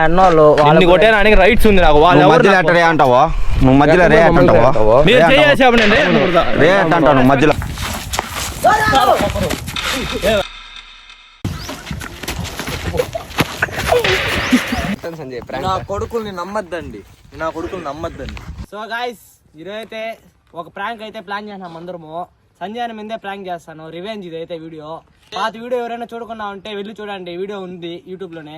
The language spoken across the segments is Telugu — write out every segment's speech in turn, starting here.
అన్నోళ్ళు వాళ్ళని కొట్టేయడానికి రైట్స్ ఉంది నాకు. వాళ్ళు మధ్యలో రే అంటావో, నువ్వు మధ్యలో రే అంటావో, రే అంటావు నువ్వు మధ్యలో. నా కొడుకుల్ని నమ్మద్దండి, నా కొడుకులు నమ్మద్దండి. సో గాయ్స్, ఈరోజైతే ఒక ప్రాంక్ అయితే ప్లాన్ చేసినాం అందరము. సంజయ్ మీదే ప్రాంక్ చేస్తాను, రివెంజ్ ఇదైతే వీడియో. పాత వీడియో ఎవరైనా చూడకుండా ఉంటే వెళ్ళి చూడండి, వీడియో ఉంది యూట్యూబ్ లోనే.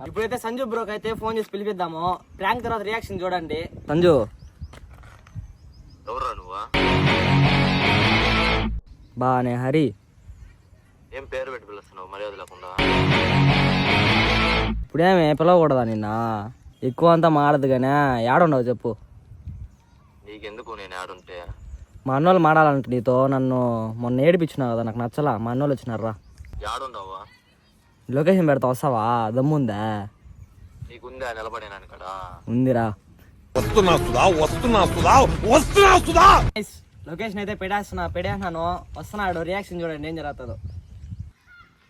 ఇప్పుడైతే సంజు బ్రోకి అయితే ఫోన్ చేసి పిలిపిద్దాము. ప్రాంక్ తర్వాత రియాక్షన్ చూడండి. సంజు బానే హరి ఏం పేరు పెట్టి పిలుస్తున్నావు మర్యాద లేకుండా? ఇప్పుడేమే పిలవకూడదా నిన్న? ఎక్కువ అంతా మాడదు కానీ ఏడుండవు చెప్పు. నీకెందుకు నేను ఏడుంటే? మా అన్నోళ్ళు మాడాలంట నీతో. నన్ను మొన్న ఏడిపించినావు కదా, నాకు నచ్చలా. మా అన్నోళ్ళు వచ్చినారా. ఏడుండవా? లొకేషన్ పెడతా, వస్తావా? దమ్ముందా? నీకుందా నిలబడేనాను కదా? ఉందిరా. లొకేషన్ అయితే పెడేసినాను, వస్తున్నాడు. రియాక్షన్ చూడండి ఏం జరుగుతుందో.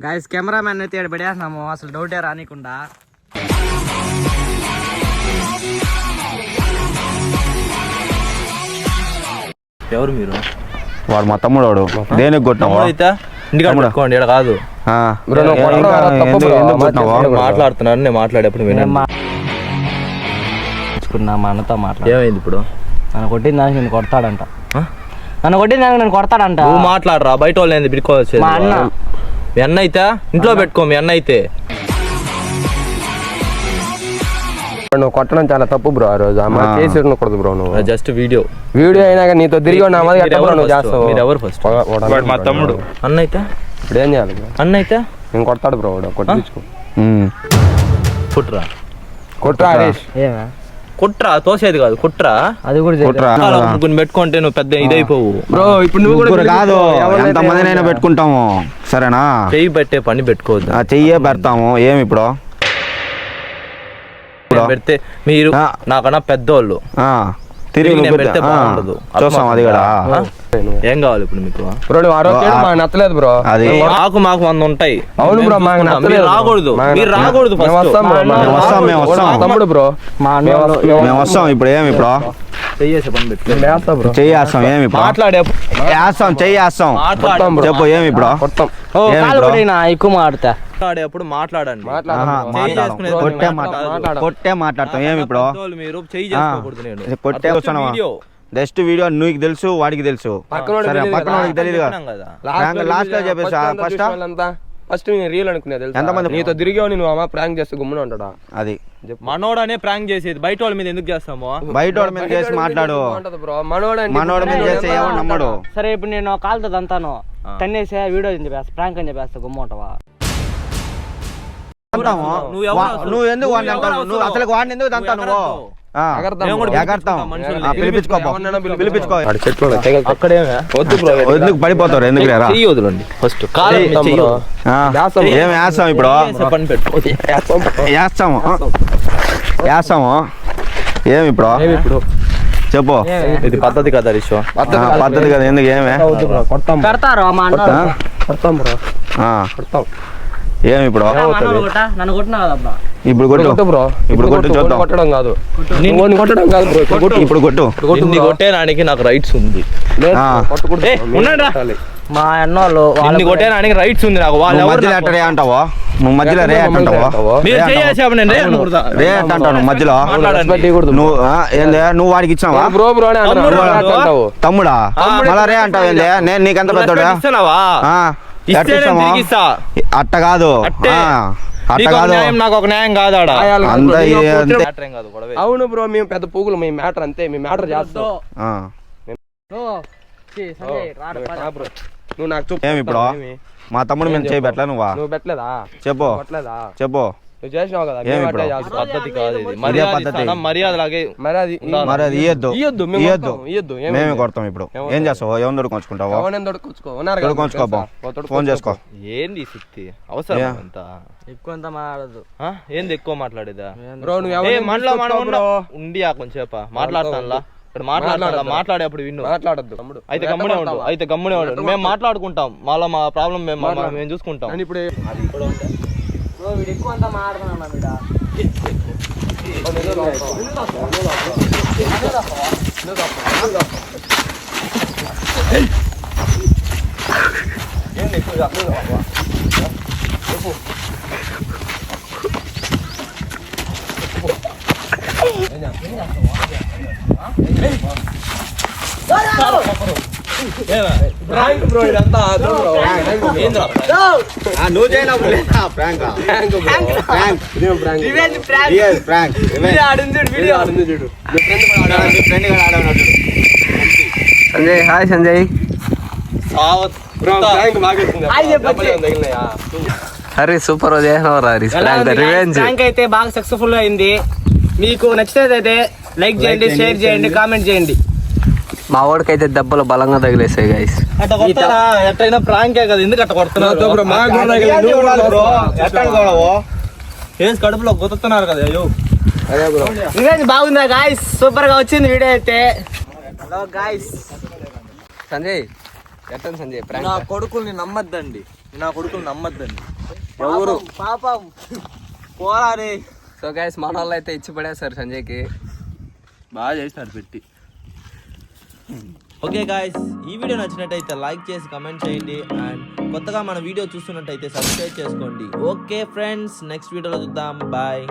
గాయస్, కెమెరామెన్ అయితే ఇక్కడ పెడేసినాము, అసలు డౌటే రానికుండా. ఎవరు మీరు? వాడు మా తమ్ముడు. వాడు దేనికి కొట్టినావు? ఇంటికి కాదు మాట్లాడుతున్నాను. నేను మాట్లాడేప్పుడు మా అన్నతో మాట్లాడు. ఏమైంది ఇప్పుడు? నన్ను కొట్టిన దానికి నేను కొడతాడంట. నన్ను కొట్టిన దానికి నేను కొడతాడంట. నువ్వు మాట్లాడరా, బయట వాళ్ళు పెట్టుకోవచ్చు. మా అన్న, మీ అన్న అయితే ఇంట్లో పెట్టుకో. మీ అన్న అయితే నువ్వు కొట్టడం చాలా తప్పు బ్రో. ఆ రోజు చేసి ఉండకూడదు బ్రో. నువ్వు జస్ట్ వీడియో అయినాక నీతో తిరిగి నువ్వు చేస్తావు. మీరు ఎవరు ఫస్ట్? మా తమ్ముడు. అన్న అయితే ఇప్పుడు ఏం చేయాలి? అన్న అయితే నేను కొడతాడు బ్రో. కొట్టించుకో. కుట్రా కొట్రా హరీష్. ఏమే కుట్రా, తోసేది కాదు కుట్రా. అది కూడా ముగ్గురు పెట్టుకుంటే నువ్వు పెద్ద ఇదైపోవు బ్రో. ఇప్పుడు నువ్వు కూడా కాదు, ఎంతమందినైనా పెట్టుకుంటాము సరేనా? చెయ్యి పెట్టే పని పెట్టుకోవద్దు. చెయ్యే పెడతాము. ఏమి ఇప్పుడు పెడితే మీరు నాకన్నా పెద్దోళ్ళు తిరిగి పెడితే బాగుండదు. చూస్తాం అది కూడా. ఏం కావాలి ఇప్పుడు మీకు? బ్రో నువ్వు ఆ రోజు మాకు నచ్చలేదు బ్రో. అది మాకు 100 ఉంటాయి. అవును బ్రో, మాకు నచ్చలేదు. రాకూడదు, మీరు రాకూడదు. తమ్ముడు బ్రో, మేము వస్తాం. ఇప్పుడు ఏమి ఇప్పుడు చెయ్యేసే పని పెట్టి చెయ్యేస్తాం. ఏమి మాట్లాడేస్తాం, చెయ్యేస్తాం. చెప్పు ఏమి ఇప్పుడు ఎక్కువ మాడతా. మాట్లాడేప్పుడు మాట్లాడండి. కొట్టే మాట్లాడతాం. ఏమి ఇప్పుడు మీరు చెయ్యి చేసుకోకూడదు. నేను కొట్టే జస్ట్ వీడియో నీకు తెలుసు, వాడికి తెలుసు. సరే, పక్కన వాడికి తెలియదు కదా. లాస్ట్ లో చెప్పేసా ఫస్ట్ నేను రియల్ అనుకునేది. ఎంతమంది నీతో తిరిగావు, నువ్వు ప్రాంక్ చేస్తే గుమ్మున ఉంటాడా? అది మనోడనే ప్రాంక్ చేసేది. బయట వాళ్ళ మీద ఎందుకు చేస్తాము? బయట వాళ్ళ మీద చేసి మాట్లాడు. మనోడ మీద చేస్తే ఏమో నమ్మడు. సరే, ఇప్పుడు నేను కాలుతో దంతాను, తన్నేసే వీడియో చెప్పేస్తా, ప్రాంక్ అని చెప్పేస్తా, గుమ్మంటావా? నువ్వు ఎందుకు వాడిని అంటావు? నువ్వు అసలు వాడిని ఎందుకు దంతావు? నువ్వు ఎందుకు పడిపోతారు? ఎందుకు ఫస్ట్ ఏమి వేస్తాం ఇప్పుడు? వేస్తాము. ఏమి ఇప్పుడు చెప్పు. ఇది పద్ధతి కదా రిషో? పద్ధతి కదా. ఎందుకు? ఏమే ఏమి ఇప్పుడు? ఇప్పుడు కొట్టు బ్రో. ఇప్పుడు కొట్టు చూద్దాం. కొట్టడం కాదు, ఇప్పుడు కొట్టు. కొట్టేనానికి నాకు రైట్స్ ఉంది. మా అన్నోళ్ళు కొట్టేనానికి రైట్స్ ఉంది నాకు. మధ్యలో రే అంటావో, నువ్వు మధ్యలో రే అంటావో, రే అంటావు నువ్వు మధ్యలో. నువ్వు ఏందే నువ్వు వాడికి ఇచ్చావా? తమ్ముడా మళ్ళా రే అంటావు ఏందే? నేను నీకెంత పెద్దోడా? అట్ట కాదు, నాకు ఒక న్యాయం కాదు. అవును బ్రో, మేము పెద్ద పూగులు. మీ మ్యాటర్ అంతే, మీ మ్యాటర్ చేస్తాం. నువ్వు నాకు చెప్పు. ఏమి ఇప్పుడు? మా తమ్ముడు మేము చేయి పెట్టలే. నువ్వు పెట్టలేదా? చెప్పు చెప్పు. నువ్వు చేసినావు కదా. పద్ధతి కాదు ఇది. మర్యాద ఇయ్యద్దు. మేమే కొడతాం. ఇప్పుడు ఏం చేస్తావు? ఎవరిని దొడుకొచ్చుకుంటావు? ఫోన్ చేసుకో. ఏంది శక్తి అవసరం? అంతా ఎక్కువ అంతా మాట్లాడదు. ఏంది ఎక్కువ మాట్లాడేదా? మనలో మనం ఉండి కొంచెంసేప మాట్లాడతానులా. ఇక్కడ మాట్లాడేప్పుడు విన్ను. మాట్లాడద్దు. అయితే గమ్మునే ఉండు. మేము మాట్లాడుకుంటాం. మళ్ళీ మా ప్రాబ్లం మేము చూసుకుంటాం. ఇప్పుడు బ్రో ఇదంతా నువ్వు చేయనప్పుడు లేదా ప్రాంక్ సంజయ్ హాయ్ సంజయ్ అరే సూపర్ ప్రాంక్ అయితే బాగా సక్సెస్ఫుల్ అయింది. మీకు నచ్చినట్లయితే లైక్ చేయండి, షేర్ చేయండి, కామెంట్ చేయండి. మా వాడికి అయితే దెబ్బలు బలంగా తగిలేసాయి గైస్. ఎట్టయినా ప్రాంకే కదా, ఎందుకు అట్ట కొడుతున్నారు? కడుపులో గుతున్నారు కదా. అయ్యో బాగుందా గాయస్? సూపర్ గా వచ్చింది వీడియో అయితే. Hello guys. సంజయ్ ఎట్టండి సంజయ్ నా కొడుకుల్ని నమ్మద్దండి, నా కొడుకుల్ని నమ్మద్దండి ఎవరు. పాపం పోరారే. సో గైస్ మన వాళ్ళు అయితే ఇచ్చి పడేస్తారు సంజయ్కి. బాగా చేసినాడు పెట్టి. ఓకే గాయస్, ఈ వీడియో నచ్చినట్టయితే లైక్ చేసి కమెంట్ చేయండి. అండ్ కొత్తగా మన వీడియో చూస్తున్నట్టయితే సబ్స్క్రైబ్ చేసుకోండి. ఓకే ఫ్రెండ్స్, నెక్స్ట్ వీడియోలో చూద్దాం. బాయ్.